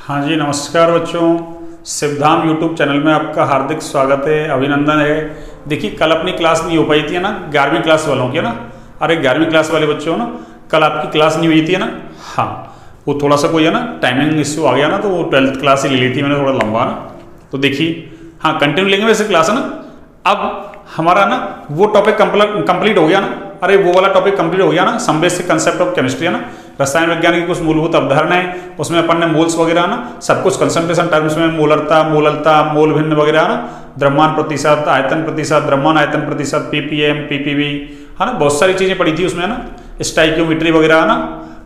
हाँ जी, नमस्कार बच्चों। सिवधाम यूट्यूब चैनल में आपका हार्दिक स्वागत है, अभिनंदन है। देखिए, कल अपनी क्लास नहीं हो पाई थी, है ना, 11वीं क्लास वालों की, है ना। अरे 11वीं क्लास वाले बच्चों ना, कल आपकी क्लास नहीं हुई थी, है ना। हाँ, वो थोड़ा सा कोई है ना टाइमिंग इश्यू आ गया ना, तो वो 12th क्लास ही ले ली थी मैंने, थोड़ा लंबा ना। तो देखिए, हाँ कंटिन्यू लेंगे वैसे क्लास, है ना। अब हमारा ना वो टॉपिक कंप्लीट हो गया ना। अरे वो वाला टॉपिक कंप्लीट हो गया ना, some basic concept of chemistry, है ना। रसायन विज्ञान की कुछ मूलभूत अवधारणाएं, उसमें अपन ने मोल्स वगैरह ना सब कुछ कंसंट्रेशन टर्म्स में, मोलरता, मोललता, मोल भिन्न वगैरह ना, द्रव्यमान प्रतिशत, आयतन प्रतिशत, द्रव्यमान आयतन प्रतिशत, पीपीएम, पीपीवी, है ना, बहुत सारी चीजें पढ़ी थी उसमें, है ना। स्टाइक्योमेट्री वगैरह, है ना,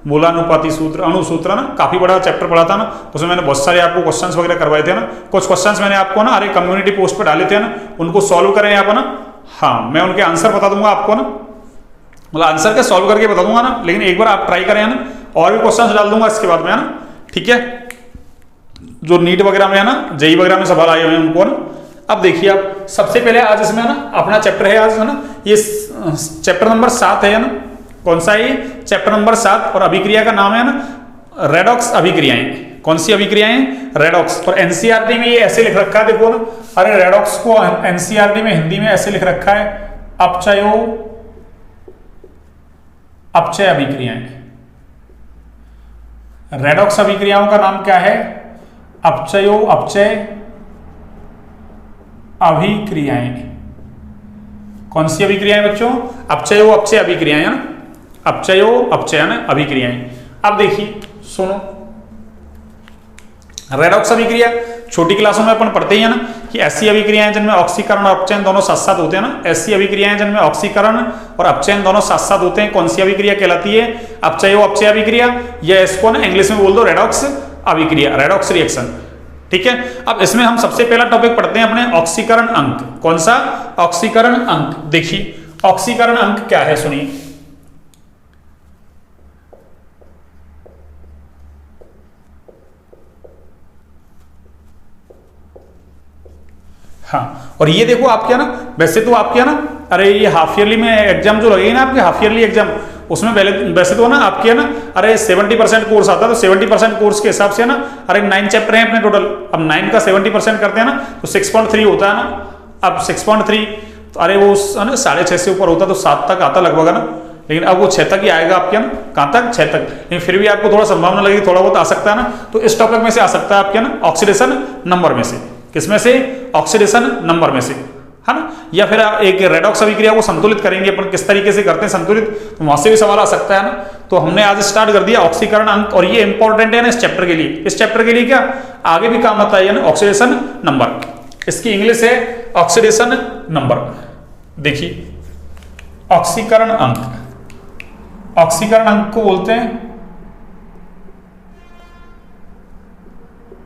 मूलानुपाती सूत्र, अणुसूत्र, ना काफी बड़ा चैप्टर पढ़ा था ना। उसमें मैंने बहुत सारे आपको क्वेश्चंस वगैरह करवाए थे ना। कुछ क्वेश्चंस मैंने आपको ना अरे कम्युनिटी पोस्ट पर डाले थे ना, उनको सॉल्व करें आप ना। हाँ, मैं उनके आंसर बता दूंगा आपको ना, मतलब आंसर के सॉल्व करके बता दूंगा ना, लेकिन एक बार आप ट्राई करें ना, और भी क्वेश्चंस डाल दूंगा इसके बाद में, है ना। ठीक है, जो नीट वगैरह में है ना, जेई वगैरह में सवाल आए हुए हैं उनको ना। अब देखिए, आप सबसे पहले आज इसमें ना अपना चैप्टर है आज, है ना, ये चैप्टर नंबर 7 है ना। कौन सा है ये? Chapter number 7। और अभिक्रिया का नाम है ना रेडॉक्स अभिक्रियाएं। कौन सी अभिक्रियाएं? रेडॉक्स। और एनसीईआरटी में ये ऐसे लिख रखा है, देखो ना। अरे रेडॉक्स को एनसीईआरटी में हिंदी में ऐसे लिख रखा है, अपचयो अपचय अभिक्रियाएं। रेडॉक्स अभिक्रियाओं का नाम क्या है? अपचयो अपचय अभिक्रियाएं। कौन सी अभिक्रियाएं बच्चों? अपचयो अपचय अभिक्रियाएं, ना, अपचयो अपचय अभिक्रियाएं। अब देखिए, सुनो, रेडॉक्स अभिक्रिया छोटी क्लासों में अपन पढ़ते ही है ना कि ऐसी अभिक्रियाएं जिनमें ऑक्सीकरण और अपचयन दोनों साथ साथ होते हैं ना। ऐसी अभिक्रियाएं जिनमें ऑक्सीकरण और अपचयन दोनों साथ साथ होते हैं, कौन सी अभिक्रिया कहलाती है? अपचयो अपचय अभिक्रिया, या इसको ना इंग्लिश में बोल दो रेडॉक्स अभिक्रिया, रेडॉक्स रिएक्शन। ठीक है, अब इसमें हम सबसे पहला टॉपिक पढ़ते हैं अपने ऑक्सीकरण अंक। कौन सा? ऑक्सीकरण अंक। देखिए, ऑक्सीकरण अंक क्या है, सुनिए। हाँ, और ये देखो आपके ना, वैसे तो आपके ना, अरे ये हाफ ईयरली में एग्जाम जो लगेगी ना, आपके हाफ ईयरली एग्जाम, उसमें वैसे तो ना आपके ना अरे 70% कोर्स आता है, तो 70% कोर्स के हिसाब से ना अरे 9 चैप्टर हैं अपने टोटल। अब 9 का 70% करते हैं ना, तो 6.3 होता है ना। अब 6.3 तो अरे वो है ना 6.5 से ऊपर होता तो 7 तक आता लगभग, है ना। लेकिन अब वो 6 तक ही आएगा आपके ना, कहाँ तक? 6 तक। लेकिन फिर भी आपको थोड़ा संभावना लगेगी, थोड़ा बहुत आ सकता है ना। तो इस टॉपिक में से आ सकता है आपके ना ऑक्सीडेशन नंबर में से। किसमें से? ऑक्सीडेशन नंबर में से, है ना। या फिर एक रेडॉक्स अभिक्रिया को संतुलित करेंगे अपन, किस तरीके से करते हैं संतुलित, तो वहां से भी सवाल आ सकता है ना। तो हमने आज स्टार्ट कर दिया ऑक्सीकरण अंक, और ये इंपॉर्टेंट है ना इस चैप्टर के लिए। इस चैप्टर के लिए क्या आगे भी काम आता है ना, ऑक्सीडेशन नंबर। इसकी इंग्लिश है ऑक्सीडेशन नंबर। देखिए, ऑक्सीकरण अंक, ऑक्सीकरण अंक को बोलते हैं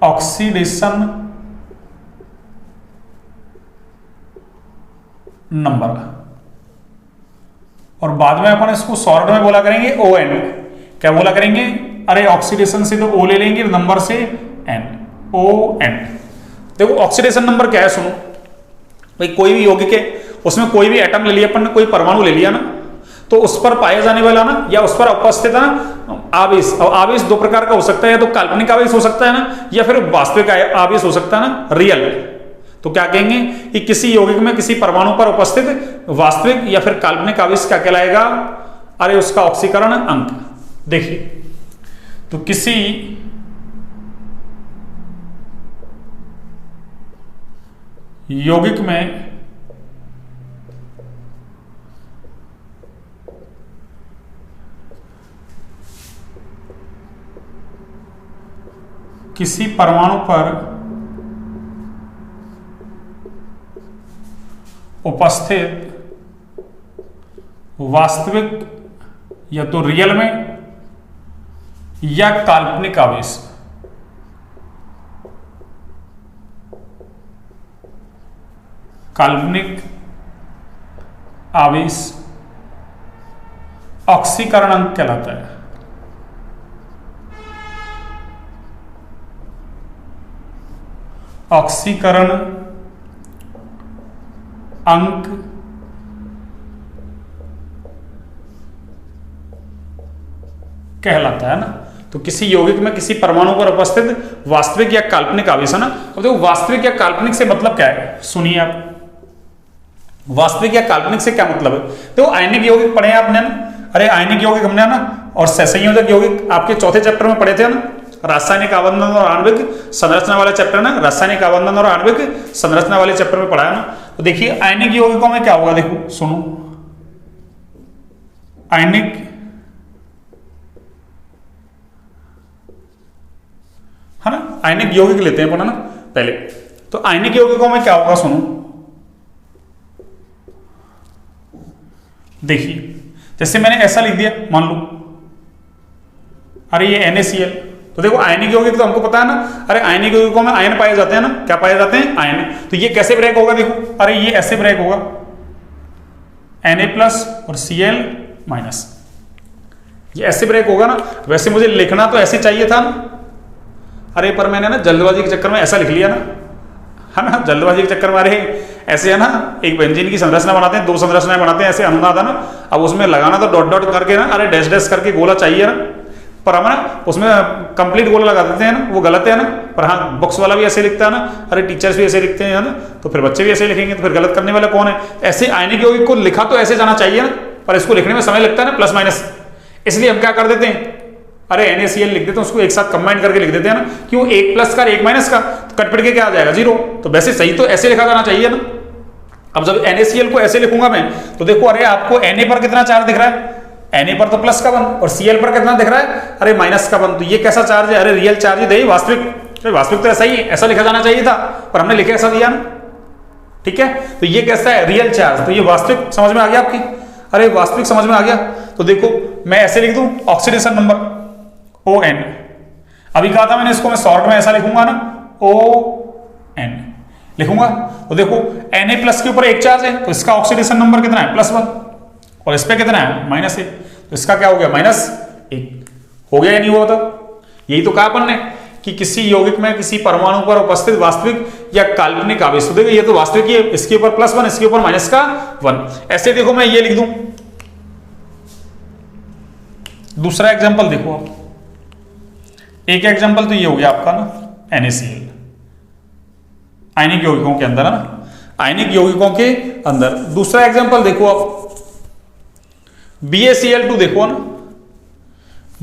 ऑक्सीडेशन नंबर, और बाद में अपन इसको शॉर्ट में बोला करेंगे ON। क्या बोला करेंगे? अरे ऑक्सीडेशन से तो O ले लेंगे, नंबर से N, ON। देखो ऑक्सीडेशन नंबर क्या है, सुनो भाई। कोई भी यौगिक है, उसमें कोई भी एटम ले लिया अपन ने, कोई परमाणु ले लिया ना, तो उस पर पाया जाने वाला ना, या उस पर उपस्थित है ना आवेश। और आवेश दो प्रकार का हो सकता है, या तो काल्पनिक आवेश हो सकता है ना, या फिर वास्तविक आवेश हो सकता है ना, रियल। तो क्या कहेंगे कि किसी यौगिक में किसी परमाणु पर उपस्थित वास्तविक या फिर काल्पनिक आवेश क्या कहलाएगा? अरे उसका ऑक्सीकरण अंक। देखिए, तो किसी यौगिक में किसी परमाणु पर उपस्थित वास्तविक या तो रियल में या काल्पनिक आवेश, काल्पनिक आवेश ऑक्सीकरण अंक कहलाता है। ऑक्सीकरण अंक कहलाता है ना। तो किसी यौगिक में किसी परमाणु पर उपस्थित वास्तविक या काल्पनिक आवेश है ना। अब देखो वास्तविक या काल्पनिक से मतलब क्या है, सुनिए आप, वास्तविक या काल्पनिक से क्या मतलब है। तो आयनिक यौगिक पढ़े आपने ना, अरे आयनिक यौगिक हमने ना, और सहसंयोजक यौगिक आपके चौथे चैप्टर में पढ़े थे ना, रासायनिक आबंधन और आणविक संरचना वाला चैप्टर ना, रासायनिक आबंधन और आणविक संरचना वाले चैप्टर में पढ़ा है ना। तो देखिए आयनिक यौगिकों में क्या होगा, देखो सुनो, आयनिक है ना, आयनिक यौगिक लेते हैं ना पहले। तो आयनिक यौगिकों में क्या होगा, सुनो, देखिए जैसे मैंने ऐसा लिख दिया, मान लो अरे ये NaCl, तो देखो आयनिक यौगिक तो हमको पता है ना, अरे आयनिक यौगिकों में आयन पाए जाते हैं ना, क्या पाए जाते हैं, आयन। तो ये कैसे ब्रेक होगा, देखो अरे ये ऐसे ब्रेक होगा, Na+ और Cl-, ये ऐसे ब्रेक होगा ना। वैसे मुझे लिखना तो ऐसे चाहिए था ना, अरे पर मैंने ना जल्दबाजी के चक्कर में ऐसा लिख लिया ना, है ना, जल्दबाजी के चक्कर में। अरे ऐसे है ना, एक बेंजीन की संरचना बनाते हैं, 2 संरचनाएं बनाते हैं, ऐसे अनुनाद है ना, अब उसमें लगाना तो डॉट डॉट करके ना, अरे डैश डैश करके गोला चाहिए ना, पर हम ना उसमें कंप्लीट गोला लगा देते हैं ना, वो गलत है ना। पर हाँ बुक्स वाला भी ऐसे लिखता है ना, अरे टीचर्स भी ऐसे लिखते हैं ना, तो फिर बच्चे भी ऐसे लिखेंगे, तो फिर गलत करने वाला कौन है। ऐसे आयनिक यौगिक को लिखा तो ऐसे जाना चाहिए ना, पर इसको लिखने में समय लगता है ना, प्लस-माइनस, इसलिए हम क्या कर देते हैं, अरे NaCl लिख देते हैं, उसको एक साथ कंबाइन करके लिख देते हैं ना। क्यों, 1+ का 1- का, तो कट पिट के क्या आ जाएगा, 0। तो वैसे सही तो ऐसे लिखा जाना चाहिए ना। अब जब NaCl को ऐसे लिखूंगा मैं, तो देखो अरे आपको Na पर कितना चार्ज दिख रहा है, Na पर तो +1 और Cl पर कितना दिख रहा है, अरे -1। तो ये कैसा चार्ज है, अरे रियल चार्ज ही दे, वास्तविक। वास्तविक तो ऐसा ही है, ऐसा लिखा जाना चाहिए था, पर हमने लिखे ऐसा दिया ना, ठीक है। तो ये कैसा है, रियल चार्ज, तो ये वास्तविक समझ में आ गया आपकी, अरे वास्तविक समझ में आ गया। तो देखो मैं ऐसे लिख दूं, ऑक्सीडेशन नंबर ON, अभी कहा था मैंने इसको मैं शॉर्ट में ऐसा लिखूंगा ना, ON लिखूंगा। तो देखो Na+ के ऊपर एक चार्ज है, तो इसका ऑक्सीडेशन नंबर कितना है, +1, और इस पे कितना है, -1, तो इसका क्या हो गया, -1 हो गया या नहीं हुआ। तो यही तो कहा अपन ने कि किसी यौगिक में किसी परमाणु पर उपस्थित वास्तविक या काल्पनिक आवेश, देखो ये तो वास्तविक ही है, इसके ऊपर +1, इसके ऊपर -1। ऐसे देखो मैं ये लिख दूं, दूसरा एग्जांपल देखो आप, एक एग्जांपल तो ये हो गया आपका ना NaCl, आयनिक यौगिकों के अंदर है ना, आयनिक यौगिकों के अंदर। दूसरा एग्जांपल देखो आप, BaCl2 देखो ना,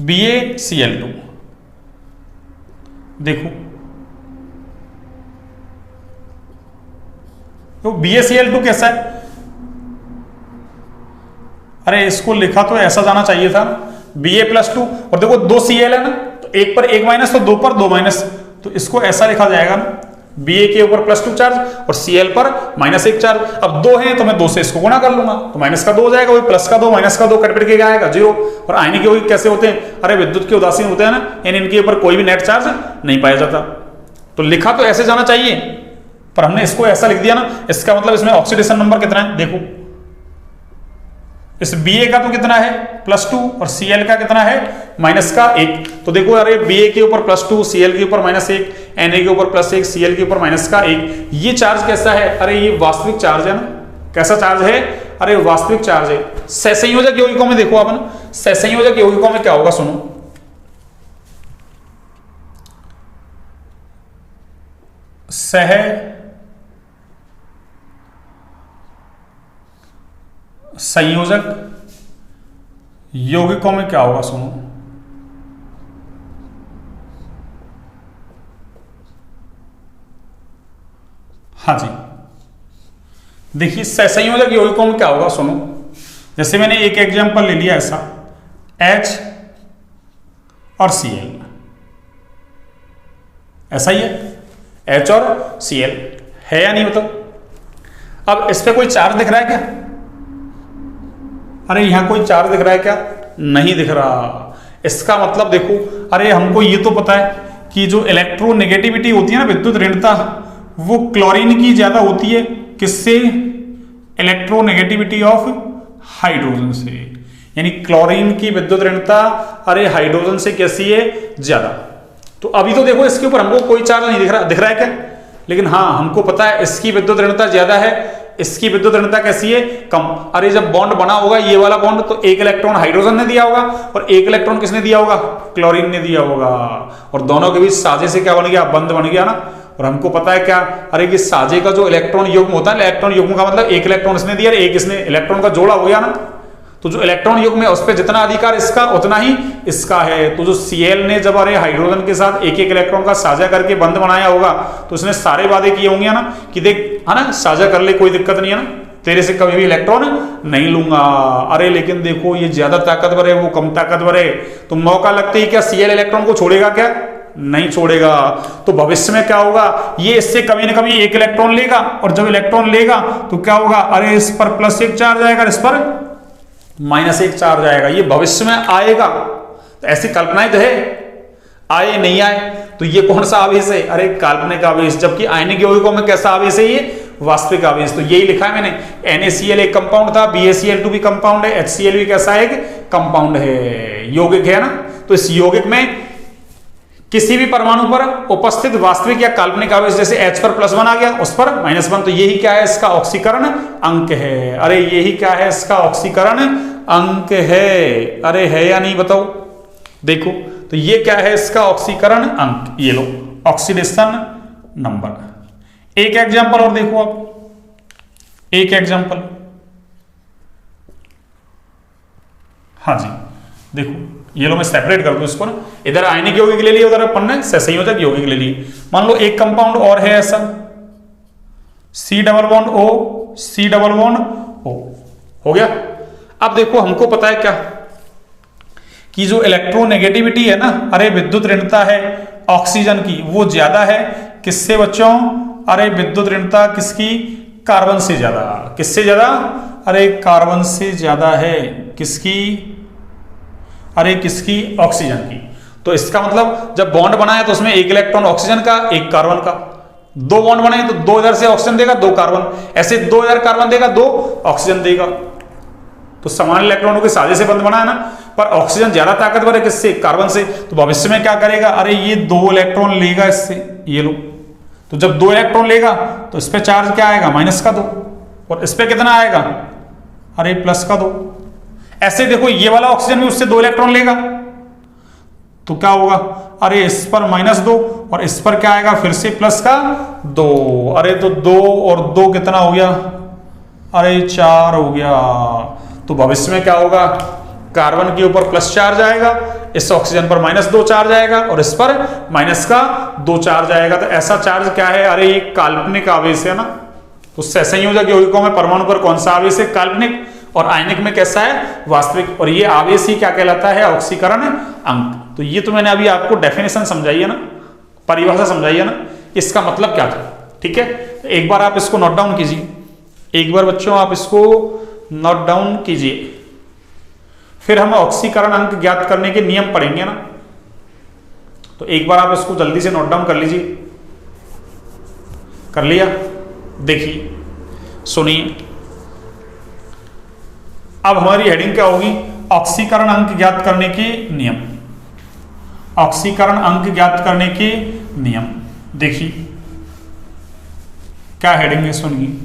BaCl2 देखो, तो BaCl2 कैसा है, अरे इसको लिखा तो ऐसा जाना चाहिए था, Ba+2, और देखो 2 Cl है ना, तो एक पर 1- तो 2 पर 2-, तो इसको ऐसा लिखा जाएगा ना, Ba के ऊपर +2 चार्ज और Cl पर -1 चार्ज। अब 2 है तो मैं 2 से इसको गुणा कर लूंगा, तो -2 हो जाएगा, वही +2 -2 कट पिट के क्या आएगा, 0। और आयनिक यौगिक कैसे होते हैं, अरे विद्युत के उदासीन होते हैं ना, यानी इनके ऊपर कोई भी नेट चार्ज नहीं पाया जाता। तो लिखा तो ऐसे जाना चाहिए, पर हमने इसको ऐसा लिख दिया ना, इसका मतलब इसमें ऑक्सीडेशन नंबर कितना है, देखो इस Ba का तो कितना है, +2, और Cl का कितना है, -1। तो देखो अरे Ba के ऊपर +2, Cl के ऊपर -1, Na के ऊपर +1, Cl के ऊपर -1। ये चार्ज कैसा है, अरे ये वास्तविक चार्ज है ना, कैसा चार्ज है, अरे वास्तविक चार्ज है। सहसंयोजक यौगिकों में देखो आप ना, सहसंयोजक यौगिकों में क्या होगा, सुनो, संयोजक यौगिकों में क्या होगा, सुनो, हाँ जी देखिए सहसंयोजक यौगिकों में क्या होगा, सुनो, जैसे मैंने एक एग्जांपल ले लिया ऐसा, H और Cl, ऐसा ही है, H और Cl है या नहीं, बताओ। अब इस पे कोई चार्ज दिख रहा है क्या, अरे यहां कोई चार्ज दिख रहा है क्या, नहीं दिख रहा। इसका मतलब देखो, अरे हमको ये तो पता है कि जो इलेक्ट्रोनेगेटिविटी होती है ना, विद्युत ऋणता, वो क्लोरीन की ज्यादा होती है, किससे, इलेक्ट्रोनेगेटिविटी ऑफ हाइड्रोजन से, यानी क्लोरीन की विद्युत ऋणता अरे हाइड्रोजन से कैसी है, ज्यादा। तो अभी तो देखो इसके ऊपर हमको कोई चार्ज नहीं दिख रहा है क्या, लेकिन हाँ हमको पता है इसकी विद्युत ऋणता ज्यादा है, इसकी विद्युत ऋणता कैसी है, कम। अरे जब बॉन्ड बना होगा ये वाला बॉन्ड, तो एक इलेक्ट्रॉन हाइड्रोजन ने दिया होगा और एक इलेक्ट्रॉन किसने दिया होगा, क्लोरीन ने दिया होगा, और दोनों के बीच साझे से क्या बन गया, बंध बन गया ना। और हमको पता है क्या, अरे कि साझे का जो इलेक्ट्रॉन युग्म होता है, इलेक्ट्रॉन युग्म का मतलब एक इलेक्ट्रॉन इसने दिया, एक इसने, इलेक्ट्रॉन का जोड़ा हो गया ना। तो जो इलेक्ट्रॉन युग्म है उस पर जितना अधिकार इसका उतना ही इसका है। तो जो Cl ने जब अरे हाइड्रोजन के साथ एक एक इलेक्ट्रॉन का साझा करके बंध बनाया होगा, तो उसने सारे वादे किए होंगे ना कि देख है ना, साझा कर ले, कोई दिक्कत नहीं है ना, तेरे से कभी भी इलेक्ट्रॉन नहीं लूंगा। अरे लेकिन देखो ये ज्यादा ताकतवर है, वो कम ताकतवर है, तो मौका लगते ही क्या Cl इलेक्ट्रॉन को छोड़ेगा क्या, नहीं छोड़ेगा। तो भविष्य में क्या होगा, ये इससे कभी ना कभी एक इलेक्ट्रॉन लेगा, और जब इलेक्ट्रॉन लेगा तो क्या होगा, अरे इस पर +1 चार्ज आएगा, इस पर -1 चार्ज आएगा। ये भविष्य में आएगा, तो ऐसी कल्पनाएं तो है, आए नहीं आए। तो ये कौन सा आवेश है, अरे काल्पनिक आवेश। जबकि आयनिक यौगिकों में कैसा आवेश है, ये वास्तविक आवेश। तो यही लिखा है मैंने, NaCl एक कंपाउंड था, BaCl2 भी कंपाउंड है, HCl भी कैसा है, कंपाउंड है, यौगिक है ना। तो इस यौगिक में किसी भी परमाणु पर उपस्थित वास्तविक या काल्पनिक आवेश, जैसे H पर +1 आ गया, उस पर -1, तो यही क्या है, इसका ऑक्सीकरण अंक है। अरे यही क्या है, इसका ऑक्सीकरण अंक है। अरे है या नहीं बताओ, देखो तो ये क्या है, इसका ऑक्सीकरण अंक, ये लो ऑक्सीडेशन नंबर। एक एग्जांपल और देखो आप, एक एग्जांपल, हाँ जी देखो, ये लो मैं सेपरेट कर दूं इसको ना, इधर आयनिक यौगिक ले लिए, उधर अपन ने संयोजक यौगिक ले लिए। मान लो एक कंपाउंड और है ऐसा, C double bond O, C double bond O, हो गया। अब देखो हमको पता है क्या, कि जो इलेक्ट्रोनेगेटिविटी है ना, अरे विद्युत ऋणता है ऑक्सीजन की, वो ज्यादा है किससे बच्चों, अरे विद्युत ऋणता किसकी, कार्बन से ज्यादा। किससे ज्यादा, अरे कार्बन से ज्यादा है, किसकी, अरे किसकी, ऑक्सीजन की। तो इसका मतलब जब बॉन्ड बना है तो उसमें एक इलेक्ट्रॉन ऑक्सीजन का, एक कार्बन का, दो बॉन्ड बने तो दो इधर से ऑक्सीजन देगा, दो कार्बन, ऐसे दो इधर कार्बन देगा, दो ऑक्सीजन देगा। तो समान इलेक्ट्रॉनों के साझे से बंध बना है ना, पर ऑक्सीजन ज्यादा ताकतवर है किससे, कार्बन से। तो भविष्य में क्या करेगा, अरे ये दो इलेक्ट्रॉन लेगा इससे, ये लो, तो जब दो इलेक्ट्रॉन लेगा तो इस पे चार्ज क्या आएगा, -2, और इस पे कितना आएगा, अरे +2। ऐसे देखो ये वाला ऑक्सीजन भी उससे दो इलेक्ट्रॉन लेगा, तो क्या होगा, अरे इस पर -2 और इस पर क्या आएगा, फिर से +2। अरे तो 2 और 2 कितना हो गया, अरे 4 हो गया। तो भविष्य में क्या होगा, कार्बन के ऊपर प्लस चार्ज आएगा, इस ऑक्सीजन पर -2 चार्ज आएगा, और इस पर -2 चार्ज आएगा। तो ऐसा चार्ज क्या है, अरे ये काल्पनिक आवेश है ना। तो संयोजक यौगिकों में परमाणु पर कौन सा आवेश है, काल्पनिक, और आयनिक में कैसा है, वास्तविक। और ये आवेश ही क्या कहलाता है, ऑक्सीकरण अंक। तो ये तो मैंने अभी आपको डेफिनेशन समझाई है ना, परिभाषा समझाई है ना, इसका मतलब क्या था, ठीक है। एक बार आप इसको नोट डाउन कीजिए, एक बार बच्चों आप इसको नोट डाउन कीजिए, फिर हम ऑक्सीकरण अंक ज्ञात करने के नियम पढ़ेंगे ना। तो एक बार आप इसको जल्दी से नोट डाउन कर लीजिए, कर लिया, देखिए सुनिए। अब हमारी हेडिंग क्या होगी, ऑक्सीकरण अंक ज्ञात करने के नियम। ऑक्सीकरण अंक ज्ञात करने के नियम, देखिए क्या हेडिंग है, सुनिए।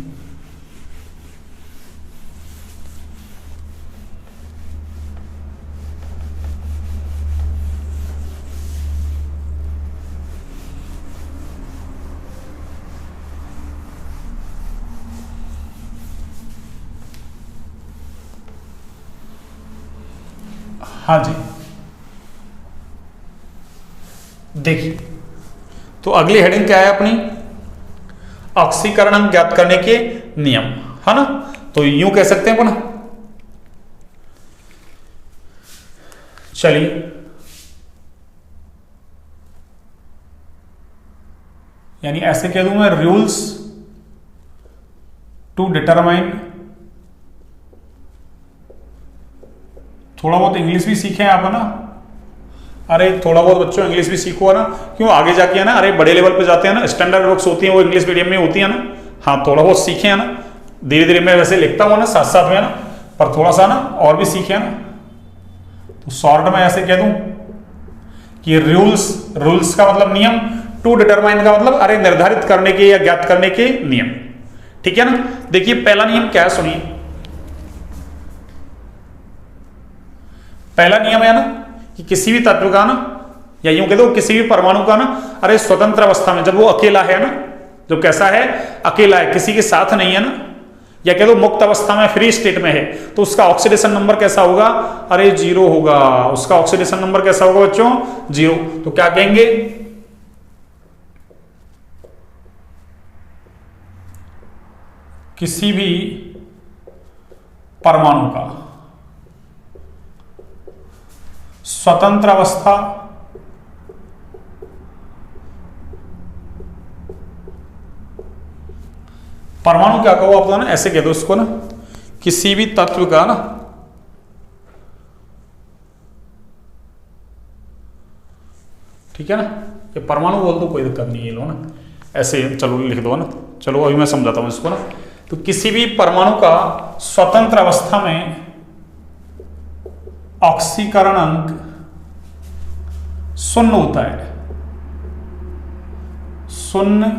हाँ जी देखिए, तो अगली हेडिंग क्या है अपनी, ऑक्सीकरण अंक ज्ञात करने के नियम, है ना। तो यूं कह सकते हैं पुनः, चलिए यानी ऐसे कह दूं मैं, रूल्स टू डिटरमाइन, थोड़ा बहुत इंग्लिश भी सीखे आप है ना, अरे थोड़ा बहुत बच्चों इंग्लिश भी सीखो है ना, क्यों आगे जाके है ना, अरे बड़े लेवल पे जाते हैं ना, स्टैंडर्ड बुक्स होती हैं वो इंग्लिश मीडियम में होती है ना। हाँ थोड़ा बहुत सीखे है ना, धीरे धीरे मैं वैसे लिखता हूँ ना साथ साथ में ना, पर थोड़ा सा ना और भी सीखे है ना। तो शॉर्ट में ऐसे कह दूं कि रूल्स का मतलब नियम, टू डिटरमाइन का मतलब अरे निर्धारित करने के या ज्ञात करने के नियम, ठीक है ना। देखिए पहला नियम क्या है, सुनिए। पहला नियम है ना कि किसी भी तत्व का ना, या यूं कह दो किसी भी परमाणु का ना, अरे स्वतंत्र अवस्था में जब वो अकेला है ना, जो कैसा है, अकेला है, किसी के साथ नहीं है ना, या कह दो मुक्त अवस्था में, फ्री स्टेट में है, तो उसका ऑक्सीडेशन नंबर कैसा होगा, अरे 0 होगा। उसका ऑक्सीडेशन नंबर कैसा होगा बच्चों, 0। तो क्या कहेंगे, किसी भी परमाणु का स्वतंत्र अवस्था परमाणु क्या कहो आप, ना ऐसे कह दो इसको ना, किसी भी तत्व का ना ठीक है ना, ये परमाणु बोल दो कोई दिक्कत नहीं है, लो ना ऐसे चलो लिख दो ना। चलो अभी मैं समझाता हूं इसको ना। तो किसी भी परमाणु का स्वतंत्र अवस्था में ऑक्सीकरण अंक 0 होता है, 0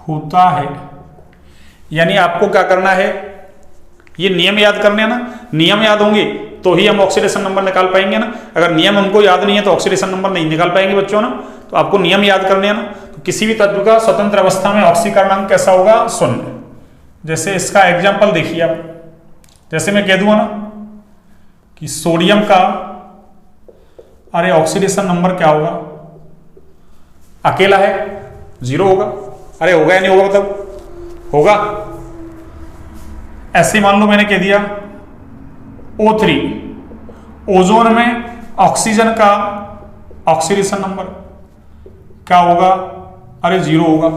होता है। यानी आपको क्या करना है, ये नियम याद करने हैं ना, नियम याद होंगे तो ही हम ऑक्सीडेशन नंबर निकाल पाएंगे ना। अगर नियम हमको याद नहीं है तो ऑक्सीडेशन नंबर नहीं निकाल पाएंगे बच्चों ना। तो आपको नियम याद करने हैं ना। तो किसी भी तत्व का स्वतंत्र अवस्था में ऑक्सीकरण अंक कैसा होगा, 0। जैसे इसका एग्जाम्पल देखिए आप, जैसे मैं कह दूंगा ना कि सोडियम का अरे ऑक्सीडेशन नंबर क्या होगा, अकेला है 0 होगा। अरे होगा या नहीं होगा, मतलब होगा। ऐसे मान लो मैंने कह दिया O3, ओजोन में ऑक्सीजन का ऑक्सीडेशन नंबर क्या होगा, अरे 0 होगा।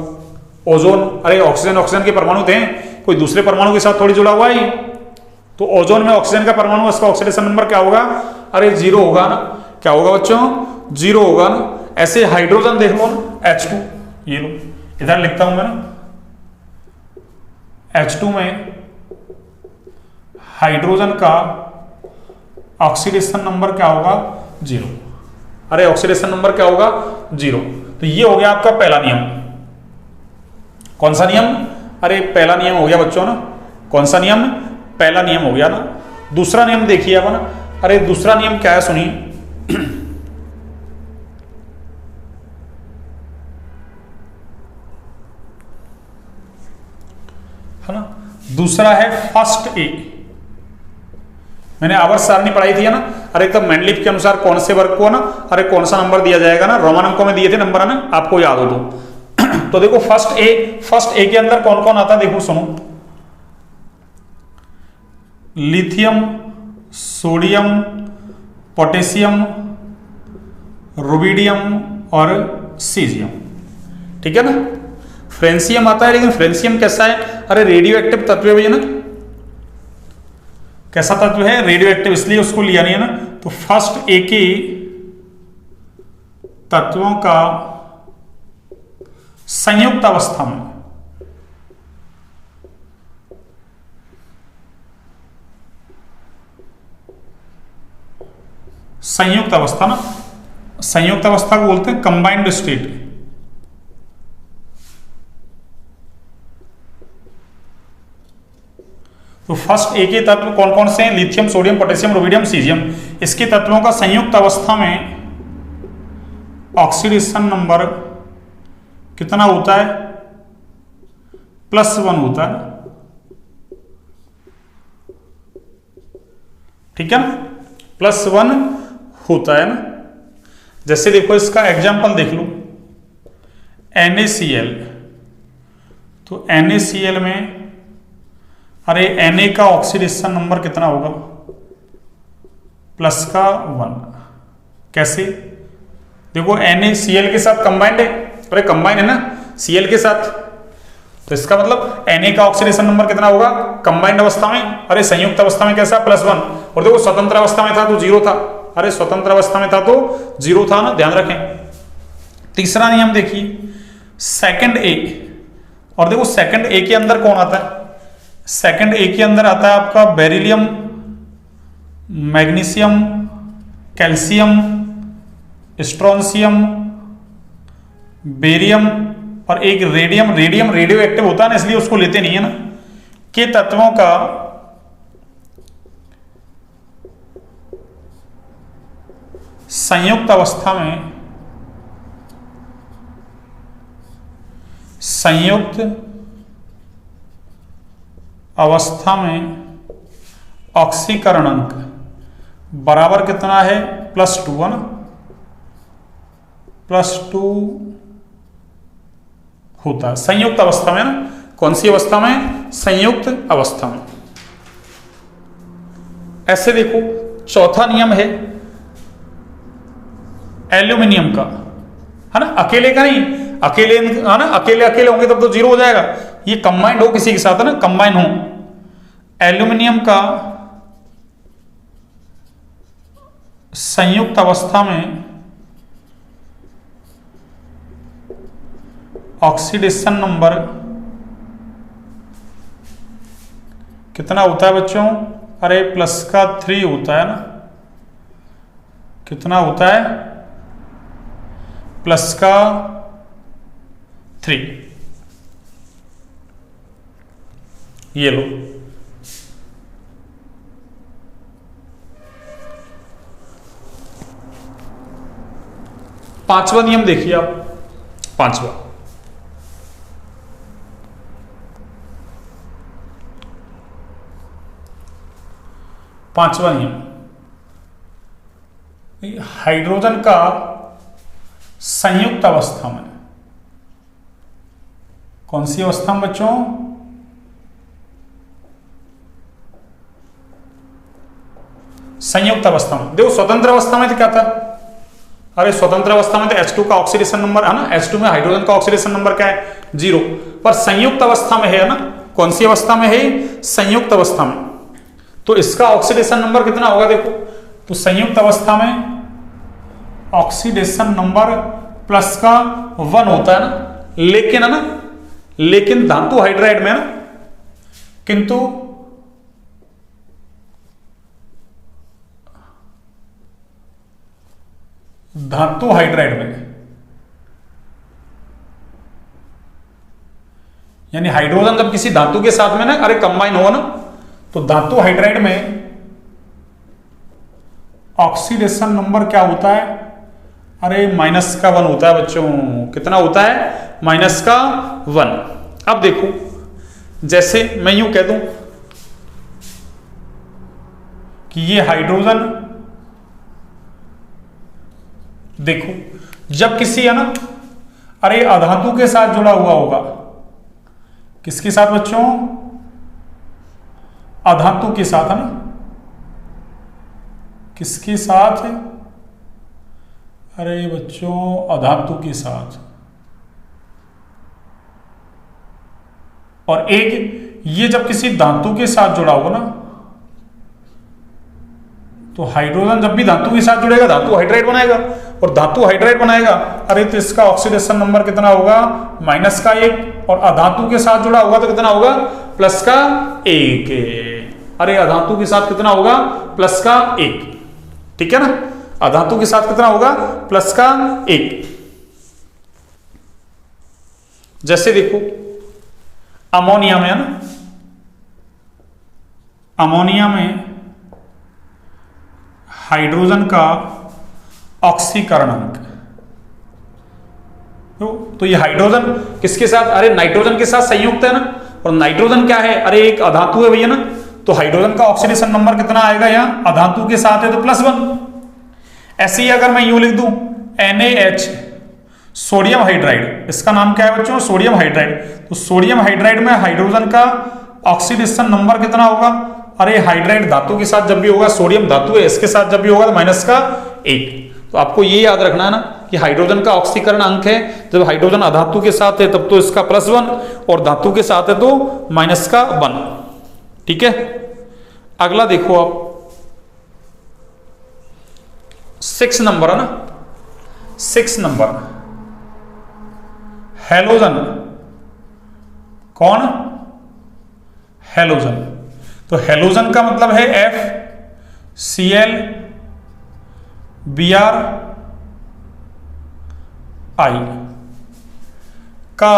ओजोन, अरे ऑक्सीजन के परमाणु थे, कोई दूसरे परमाणु के साथ थोड़ी जुड़ा हुआ है, तो ओजोन में ऑक्सीजन का परमाणु, उसका ऑक्सीडेशन नंबर क्या होगा, अरे 0 होगा ना। क्या होगा बच्चों, 0 होगा ना। ऐसे हाइड्रोजन देख लो ना, H2, ये लो इधर लिखता हूं मैं ना, H2 में हाइड्रोजन का ऑक्सीडेशन नंबर क्या होगा, 0। अरे ऑक्सीडेशन नंबर क्या होगा, 0। तो ये हो गया आपका पहला नियम। कौन सा नियम, अरे पहला नियम हो गया बच्चों ना। कौन सा नियम, पहला नियम हो गया ना। दूसरा नियम देखिए आप ना, अरे दूसरा नियम क्या है सुनिए। है ना, दूसरा है फर्स्ट ए। मैंने आवर्त सारणी पढ़ाई थी ना, अरे तब मैंडलीफ के अनुसार कौन से वर्ग को ना, अरे कौन सा नंबर दिया जाएगा ना, रोमन अंकों में दिए थे नंबर, है ना, आपको याद हो तो देखो फर्स्ट ए के अंदर कौन कौन आता है, देखो सुनो, लिथियम, सोडियम, पोटेशियम, रुबिडियम और सीजियम। ठीक है ना। फ्रेंसियम आता है, लेकिन फ्रेंसियम कैसा है, अरे रेडियो एक्टिव तत्व है भैया ना। कैसा तत्व है, रेडियो एक्टिव, इसलिए उसको लिया नहीं है ना। तो फर्स्ट ए के तत्वों का संयुक्त अवस्था में संयुक्त अवस्था ना, संयुक्त अवस्था को बोलते हैं कंबाइंड स्टेट। तो फर्स्ट ए के तत्व कौन कौन से हैं, lithium, sodium, potassium, rubidium, caesium. इसके तत्वों का संयुक्त अवस्था में ऑक्सीडेशन नंबर कितना होता है, +1 होता है। ठीक है ना, +1 होता है ना। जैसे देखो इसका एग्जाम्पल देख लो, NaCl। तो NaCl में अरे Na का ऑक्सीडेशन नंबर कितना होगा, +1। कैसे, देखो NaCl के साथ कंबाइंड है, अरे कंबाइंड है ना Cl के साथ, तो इसका मतलब Na का ऑक्सीडेशन नंबर कितना होगा कंबाइंड अवस्था में, अरे संयुक्त अवस्था में कैसा, +1। और देखो स्वतंत्र अवस्था में था तो 0 था, अरे स्वतंत्र अवस्था में था तो 0 था ना, ध्यान रखें। तीसरा नियम देखिए, सेकंड ए। और देखो सेकंड ए के अंदर कौन आता है, सेकंड ए के अंदर आता है आपका beryllium, magnesium, calcium, strontium, barium और एक रेडियम रेडियो एक्टिव होता है ना, इसलिए उसको लेते नहीं है ना, के तत्वों का संयुक्त अवस्था में ऑक्सीकरण अंक बराबर कितना है, +2 है ना, +2 होता है संयुक्त अवस्था में ना। कौन सी अवस्था में? संयुक्त अवस्था में। ऐसे देखो, चौथा नियम है एल्यूमिनियम का, है ना, अकेले का नहीं, अकेले है ना, अकेले अकेले होंगे तब तो 0 हो जाएगा, ये कंबाइंड हो किसी के साथ, है ना, कंबाइन हो। एल्यूमिनियम का संयुक्त अवस्था में ऑक्सीडेशन नंबर कितना होता है बच्चों? अरे +3 होता है ना, कितना होता है? +3। ये लो, पांचवा नियम देखिए आप, पांचवा नियम, हाइड्रोजन का संयुक्त अवस्था में, कौन सी अवस्था में बच्चों? संयुक्त अवस्था में। देखो स्वतंत्र अवस्था में तो क्या था, अरे स्वतंत्र अवस्था में तो H2 का ऑक्सीडेशन नंबर है ना, H2 में हाइड्रोजन का ऑक्सीडेशन नंबर क्या है? 0। पर संयुक्त अवस्था में है ना, कौन सी अवस्था में है? संयुक्त अवस्था में। तो इसका ऑक्सीडेशन नंबर कितना होगा देखो, तो संयुक्त अवस्था में ऑक्सीडेशन नंबर +1 होता है ना, लेकिन है ना, लेकिन धातु हाइड्राइड में है ना, किंतु धातु हाइड्राइड में, यानी हाइड्रोजन जब किसी धातु के साथ में ना, अरे कंबाइन हो ना, तो धातु हाइड्राइड में ऑक्सीडेशन नंबर क्या होता है? अरे -1 होता है बच्चों। कितना होता है? -1। अब देखो, जैसे मैं यूं कह दूं कि ये हाइड्रोजन, देखो जब किसी है ना, अरे अधातु के साथ जुड़ा हुआ होगा, किसके साथ बच्चों? अधातु के साथ, है ना, किसके साथ? अरे बच्चों अधातु के साथ। और एक ये जब किसी धातु के साथ जुड़ा होगा ना, तो हाइड्रोजन जब भी धातु के साथ जुड़ेगा धातु हाइड्राइड बनाएगा, और धातु हाइड्राइड बनाएगा, अरे तो इसका ऑक्सीडेशन नंबर कितना होगा? -1। और अधातु के साथ जुड़ा होगा तो कितना होगा? +1। अरे अधातु के साथ कितना होगा? +1। ठीक है ना, अधातु के साथ कितना होगा? +1। जैसे देखो अमोनिया में, है ना, अमोनिया में हाइड्रोजन का ऑक्सीकरण अंक, तो ये हाइड्रोजन किसके साथ? अरे नाइट्रोजन के साथ संयुक्त है ना, और नाइट्रोजन क्या है? अरे एक अधातु है भैया ना, तो हाइड्रोजन का ऑक्सीडेशन नंबर कितना आएगा? यहां अधातु के साथ है तो +1। ऐसे ही अगर मैं यूं लिख दूं NaH, सोडियम हाइड्राइड, इसका नाम क्या है बच्चों? Sodium hydride. तो सोडियम हाइड्राइड में हाइड्रोजन का ऑक्सीडेशन नंबर कितना होगा? अरे हाइड्राइड धातु के साथ जब भी होगा, सोडियम धातु है, इसके साथ जब भी होगा तो -1। तो आपको ये याद रखना है ना कि हाइड्रोजन का ऑक्सीकरण अंक है, जब हाइड्रोजन अधातु के साथ है तब तो इसका +1, और धातु के साथ है तो -1। ठीक है, अगला देखो आप 6 नंबर, है ना, 6 नंबर हेलोजन। कौन? हेलोजन। तो हेलोजन का मतलब है FCl Br I। का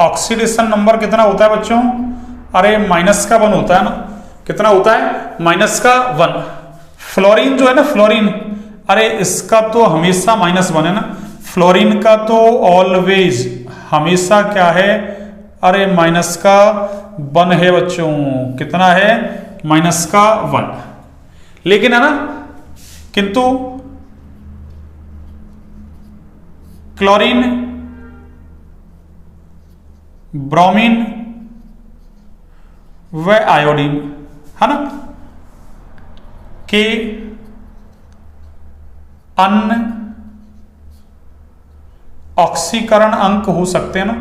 ऑक्सीडेशन नंबर कितना होता है बच्चों? अरे -1 होता है ना। कितना होता है? -1। फ्लोरीन जो है ना, फ्लोरीन, अरे इसका तो हमेशा -1 है ना। फ्लोरीन का तो ऑलवेज हमेशा क्या है? अरे -1 है बच्चों। कितना है? -1। लेकिन है ना, किंतु क्लोरीन, ब्रोमीन व आयोडीन, है ना, के अन्य ऑक्सीकरण अंक हो सकते हैं ना।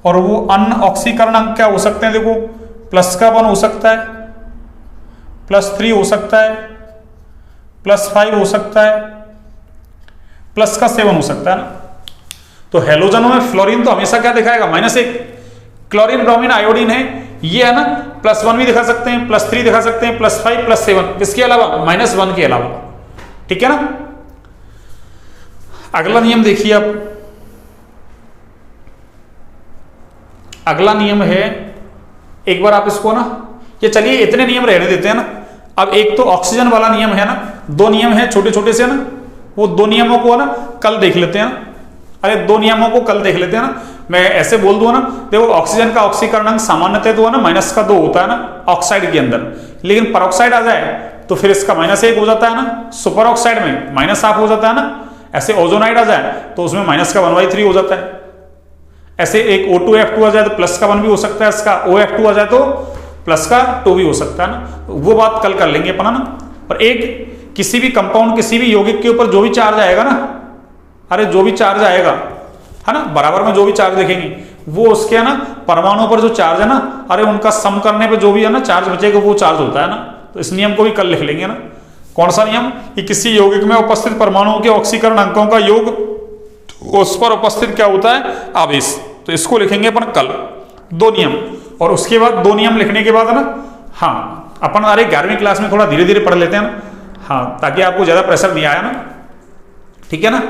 और वो अन्य ऑक्सीकरण अंक क्या हो सकते हैं? देखो, +1 हो सकता है, +3 हो सकता है, +5 हो सकता है, +7 हो सकता है ना। तो हेलोजनों में फ्लोरीन तो हमेशा क्या दिखाएगा? -1। क्लोरीन, ब्रोमीन, आयोडीन है, ये है ना, +1 भी दिखा सकते हैं, +3 दिखा सकते हैं, +5, +7, किसके अलावा? -1 के अलावा। ठीक है ना। अगला नियम देखिए अब। अगला नियम है, एक बार आप इसको ना, ये चलिए इतने नियम रहने देते हैं ना। अब एक तो ऑक्सीजन वाला नियम है ना, 2 नियम है छोटे छोटे से ना, वो 2 नियमों को ना कल देख लेते हैं। अरे 2 नियमों को कल देख लेते हैं ना। मैं ऐसे बोल दूं ना, देखो ऑक्सीजन का ऑक्सीकरण अंक सामान्यतः तो है ना -2 होता है ना ऑक्साइड के अंदर, लेकिन परऑक्साइड आ जाए तो फिर इसका -1 हो जाता है ना। सुपर ऑक्साइड में -1 हो जाता है ना। ऐसे ओजोनाइड आ जाए तो उसमें -1/3 हो जाता है। ऐसे एक O2F2 आ जाए तो +1 भी हो सकता है, इसका OF2 आ जाए तो +2 भी हो सकता है ना। वो बात कल कर लेंगे अपना ना। और एक किसी भी कंपाउंड, किसी भी यौगिक के ऊपर जो भी चार्ज आएगा ना, अरे जो भी चार्ज आएगा है ना, बराबर में जो भी चार्ज देखेंगे, वो उसके है ना परमाणुओं पर जो चार्ज है ना, अरे उनका सम करने पे जो भी है ना चार्ज बचेगा, वो चार्ज होता है ना। तो इस नियम को भी कल लिख लेंगे ना। कौन सा नियम? कि किसी यौगिक में उपस्थित परमाणुओं के ऑक्सीकरण अंकों का योग, उस पर उपस्थित क्या होता है? आवेश। तो इसको लिखेंगे अपन कल, 2 नियम। और उसके बाद 2 नियम लिखने के बाद है ना, हाँ अपन अरे 11वीं क्लास में थोड़ा धीरे धीरे पढ़ लेते हैं ना, हाँ, ताकि आपको ज्यादा प्रेशर नहीं आया ना। ठीक है ना।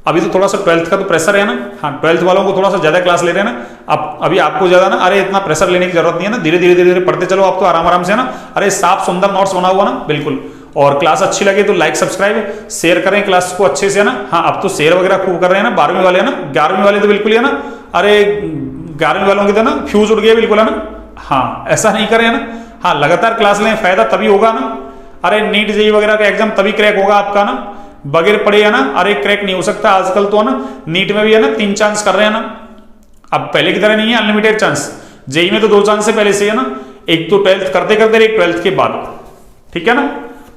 अभी तो थोड़ा सा 12th का तो प्रेशर है ना, हाँ 12th वालों को थोड़ा सा ज्यादा क्लास ले रहे हैं ना। अब अभी आपको ज्यादा ना, अरे इतना प्रेशर लेने की जरूरत नहीं है ना, धीरे धीरे धीरे धीरे पढ़ते चलो आप तो आराम आराम से ना। अरे साफ सुंदर नोट्स बना हुआ ना, बिल्कुल। और क्लास अच्छी लगे तो लाइक सब्सक्राइब शेयर करें क्लास को अच्छे से ना। हाँ अब तो शेयर वगैरह खूब कर रहे हैं ना 12वीं वाले है ना। 11वीं वाले तो बिल्कुल है ना, अरे 11वीं वालों की तो ना फ्यूज उड़ गया बिल्कुल है ना। हाँ ऐसा नहीं करें ना। हाँ लगातार क्लास लें, फायदा तभी होगा ना। अरे नीट जेईई वगैरह का एग्जाम तभी क्रैक होगा आपका ना, बगैर पढ़े है ना अरे क्रैक नहीं हो सकता। आजकल तो है ना नीट में भी है ना 3 चांस कर रहे हैं ना, अब पहले की तरह नहीं है अनलिमिटेड चांस। जेईई में तो 2 चांस से पहले से है ना, एक तो 12th करते करते, एक 12th के बाद। ठीक है ना।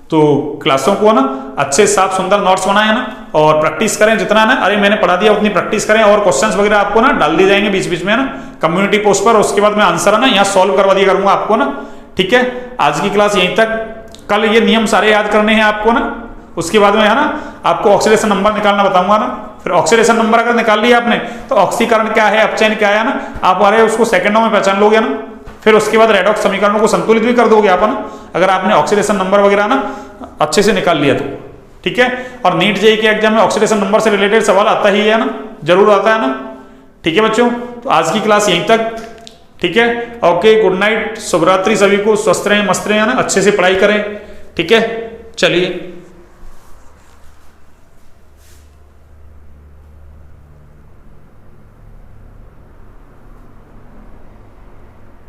तो क्लासों को ना अच्छे साफ सुंदर नोट्स बनाए ना, और प्रैक्टिस करें जितना ना, अरे मैंने पढ़ा दिया उतनी प्रैक्टिस करें। और क्वेश्चंस वगैरह आपको ना डाल दिए जाएंगे बीच बीच में ना कम्युनिटी पोस्ट पर, उसके बाद मैं आंसर है ना यहाँ सॉल्व करवा दिया करूंगा आपको ना। ठीक है, आज की क्लास यहीं तक। कल ये नियम सारे याद करने हैं आपको ना, उसके बाद में है ना आपको ऑक्सीडेशन नंबर निकालना बताऊंगा ना। फिर ऑक्सीडेशन नंबर अगर निकाल लिया आपने तो ऑक्सीकरण क्या है, अपचयन क्या है ना, आप अरे उसको सेकंडों में पहचान लोगे ना। फिर उसके बाद रेडॉक्स समीकरणों को संतुलित भी कर दोगे आप ना, अगर आपने ऑक्सीडेशन नंबर वगैरह ना अच्छे से निकाल लिया तो। ठीक है। और नीट जेईई के एग्जाम में ऑक्सीडेशन नंबर से रिलेटेड सवाल आता ही है ना, जरूर आता है ना। ठीक है बच्चों, तो आज की क्लास यहीं तक। ठीक है, ओके, गुड नाइट, शुभ रात्रि सभी को, स्वस्थ रहें, मस्त रहें ना, अच्छे से पढ़ाई करें। ठीक है, चलिए।